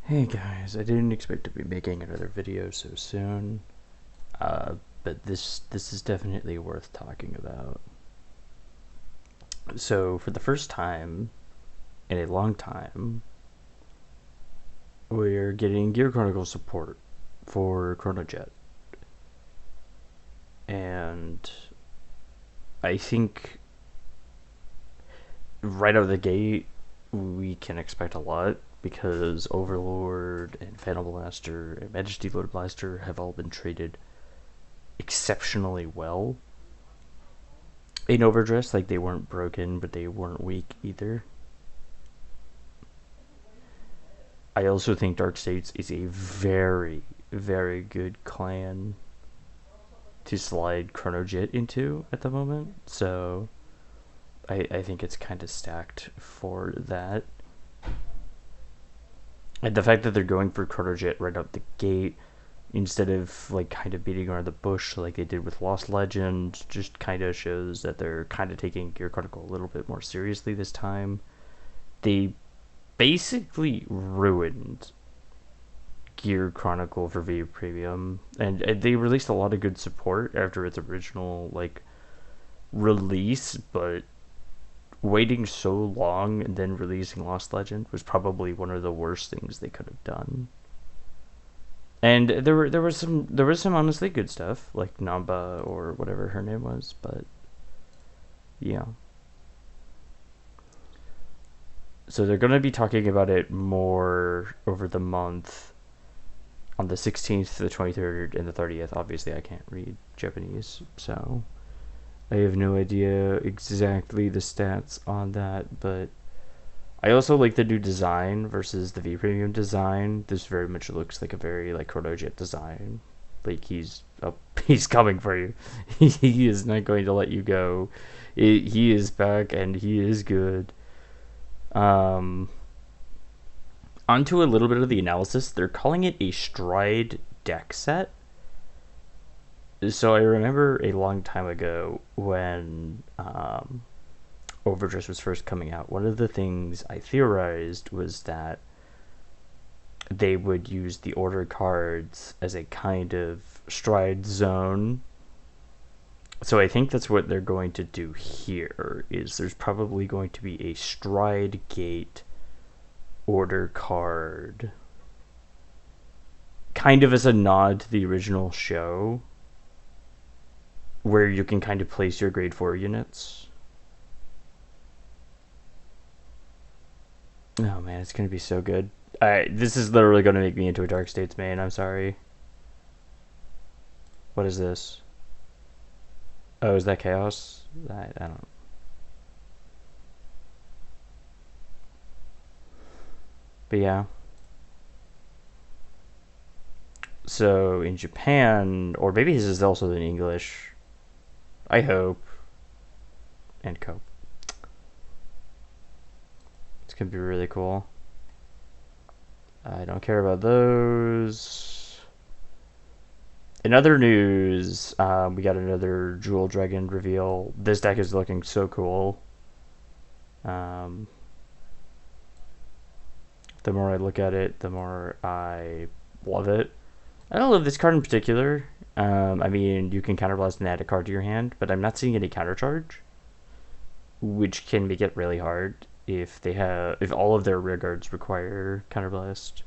Hey guys, I didn't expect to be making another video so soon, but this is definitely worth talking about. So for the first time in a long time, we're getting Gear Chronicle support for Chronojet, and I think right out of the gate we can expect a lot because Overlord and Phantom Blaster and Majesty Lord Blaster have all been treated exceptionally well in Overdress. Like, they weren't broken, but they weren't weak either. I also think Dark States is a very, very good clan to slide Chronojet into at the moment. So I think it's kind of stacked for that. And the fact that they're going for Chronojet right out the gate instead of like kind of beating around the bush like they did with Lost Legend just kind of shows that they're kind of taking Gear Chronicle a little bit more seriously this time. They basically ruined Gear Chronicle for V Premium, and they released a lot of good support after its original like release, but waiting so long and then releasing Lost Legend was probably one of the worst things they could have done. And there was some honestly good stuff like Namba or whatever her name was, but yeah. So they're gonna be talking about it more over the month on the 16th, the 23rd, and the 30th. Obviously, I can't read Japanese, so I have no idea exactly the stats on that, but I also like the new design versus the V Premium design. This very much looks like a very like Chronojet design. Like he's up, he's coming for you. He is not going to let you go. He is back and he is good. Um, Onto a little bit of the analysis. They're calling it a stride deck set. So I remember a long time ago when Overdress was first coming out, one of the things I theorized was that they would use the order cards as a kind of stride zone. So I think that's what they're going to do here. Is there's probably going to be a stride gate order card, kind of as a nod to the original show, where you can kind of place your grade 4 units. Oh man, it's gonna be so good. This is literally gonna make me into a Dark States main. I'm sorry. What is this? Oh, is that Chaos? I don't. But yeah. So in Japan, or maybe this is also in English. I hope. And cope. It's gonna be really cool. I don't care about those. In other news, we got another Jewel Dragon reveal. This deck is looking so cool. The more I look at it, the more I love it. I don't love this card in particular. I mean, you can counterblast and add a card to your hand, but I'm not seeing any countercharge, which can make it really hard if all of their rear guards require counterblast.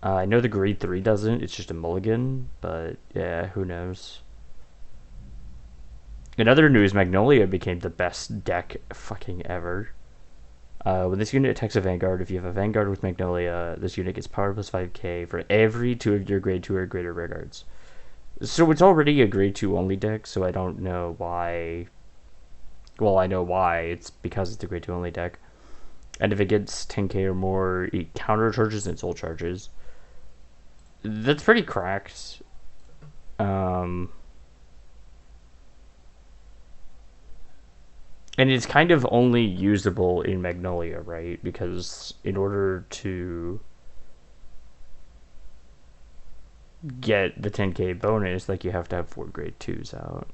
I know the grade 3 doesn't, it's just a mulligan, but yeah, who knows. In other news, Magnolia became the best deck fucking ever. When this unit attacks a Vanguard, if you have a Vanguard with Magnolia, this unit gets power plus 5k for every 2 of your grade 2 or greater rear guards. So it's already a grade 2 only deck, so I don't know why. Well, I know why. It's because it's a grade 2 only deck. And if it gets 10k or more, it counter charges and soul charges. That's pretty cracked. And it's kind of only usable in Magnolia, right? Because in order to get the 10k bonus, like, you have to have 4 grade 2s out.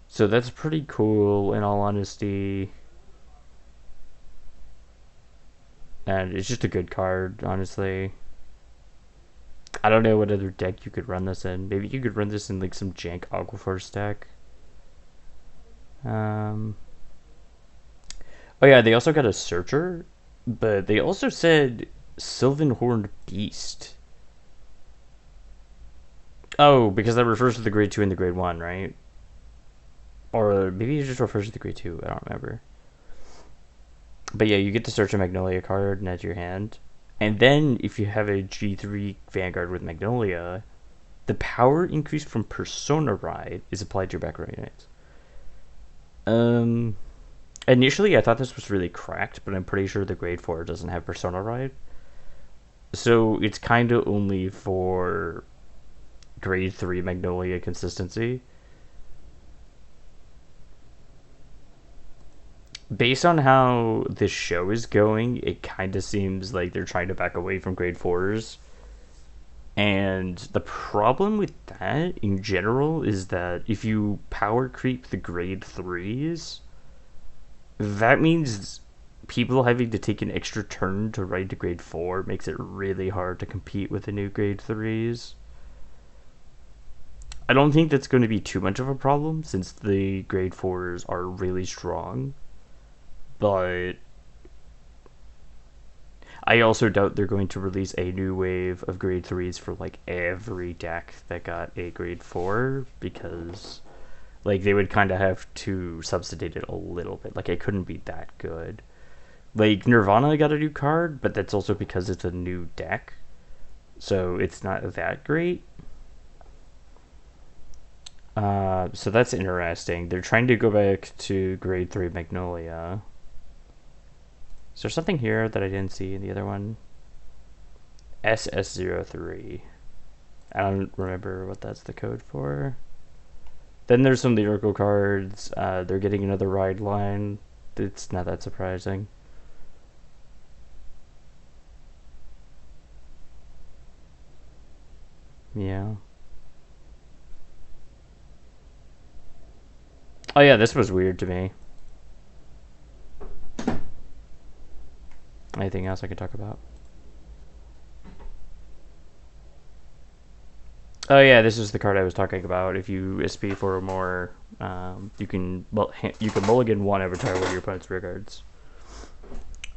So that's pretty cool, in all honesty. and it's just a good card, honestly. I don't know what other deck you could run this in. Maybe you could run this in like some jank Aquaforce deck. Um, oh yeah, they also got a Searcher, but they also said Sylvan Horned Beast. Oh, because that refers to the grade 2 and the grade 1, right? Or maybe it just refers to the grade 2, I don't remember. But yeah, you get to search a Magnolia card and add to your hand. And then if you have a G3 Vanguard with Magnolia, the power increase from Persona Ride is applied to your back row units. Initially I thought this was really cracked, but I'm pretty sure the grade 4 doesn't have Persona Ride. So it's kind of only for grade 3 Magnolia consistency. Based on how this show is going, it kind of seems like they're trying to back away from grade 4s. And the problem with that in general is that if you power creep the grade 3s, that means people having to take an extra turn to ride to grade 4 makes it really hard to compete with the new grade 3s. I don't think that's going to be too much of a problem since the grade 4s are really strong. But I also doubt they're going to release a new wave of grade 3s for like every deck that got a grade 4 because like they would kind of have to substitute it a little bit. Like it couldn't be that good. Like Nirvana got a new card, but that's also because it's a new deck. So it's not that great. So that's interesting. They're trying to go back to grade 3 Magnolia. Is there something here that I didn't see in the other one? SS03. I don't remember what that's the code for. Then there's some lyrical cards. They're getting another ride line. It's not that surprising. Yeah. Oh yeah, this was weird to me. Anything else I could talk about? Oh yeah, this is the card I was talking about. If you SP 4 or more, you can mulligan one every time one of your opponent's rear guards.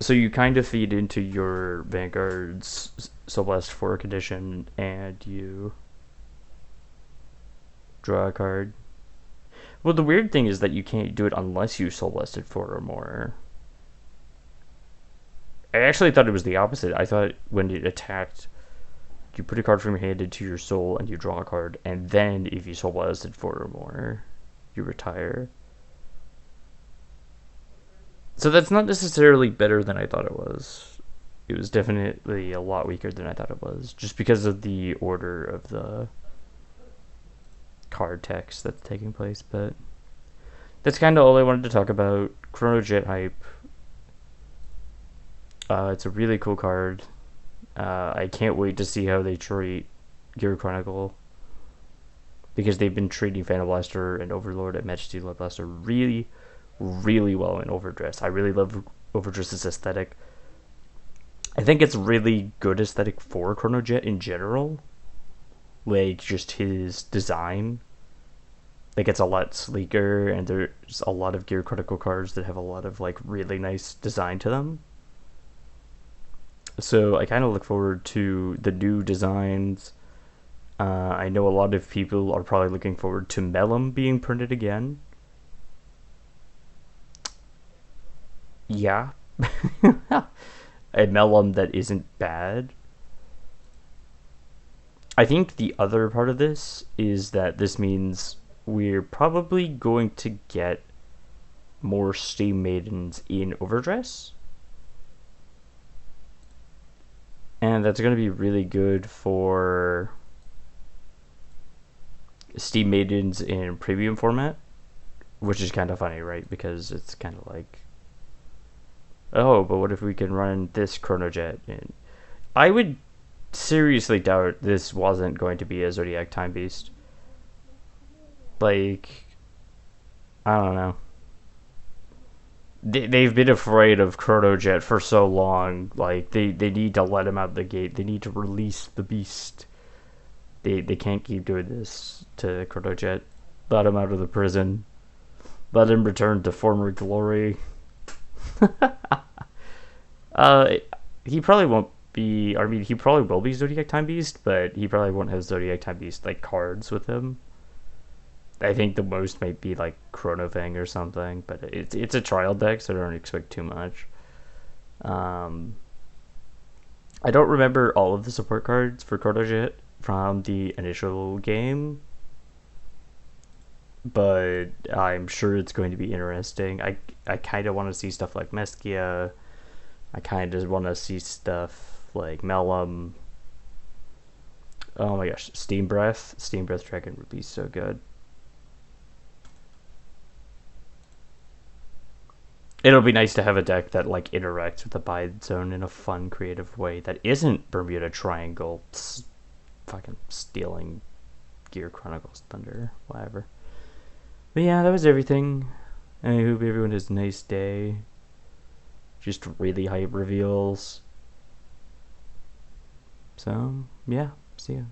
So you kind of feed into your Vanguard's Celeste 4 condition, and you draw a card. Well, the weird thing is that you can't do it unless you Celested 4 or more. I actually thought it was the opposite. I thought when it attacked, you put a card from your hand into your soul and you draw a card, and then if you Celested 4 or more, you retire. So that's not necessarily better than I thought it was. It was definitely a lot weaker than I thought it was, just because of the order of the card text that's taking place. But that's kind of all I wanted to talk about. Chronojet hype. It's a really cool card. I can't wait to see how they treat Gear Chronicle, because they've been treating Phantom Blaster and Overlord and Majesty Blood Blaster really, really well in Overdress. I really love Overdress's aesthetic. I think it's really good aesthetic for Chronojet in general. Like, just his design. Like, it's a lot sleeker, and there's a lot of Gear Chronicle cards that have a lot of, like, really nice design to them. So I kind of look forward to the new designs. I know a lot of people are probably looking forward to Mellum being printed again. Yeah. A Mellum that isn't bad. I think the other part of this is that this means we're probably going to get more Steam Maidens in Overdress. And that's going to be really good for Steam Maidens in premium format, which is kind of funny, right? Because it's kind of like, oh, but what if we can run this Chronojet? And I would seriously doubt this wasn't going to be a Zodiac Time Beast. Like, I don't know. they've been afraid of Chronojet for so long. Like they need to let him out the gate. They need to release the beast. They can't keep doing this to Chronojet. Let him out of the prison. Let him return to former glory. uh, he probably won't be. I mean, he probably will be Zodiac Time Beast, but he probably won't have Zodiac Time Beast like cards with him. I think the most might be like Chronovang or something, but it's a trial deck, so I don't expect too much. Um, I don't remember all of the support cards for Chronojet from the initial game, but I'm sure it's going to be interesting. I kind of want to see stuff like Meskia. I kind of want to see stuff like Melum. Oh my gosh, Steam Breath. Steam Breath Dragon would be so good. It'll be nice to have a deck that like interacts with the Bide Zone in a fun, creative way that isn't Bermuda Triangle, fucking stealing Gear Chronicles Thunder, whatever. But yeah, that was everything. I hope everyone has a nice day. Just really hype reveals. So yeah, see ya.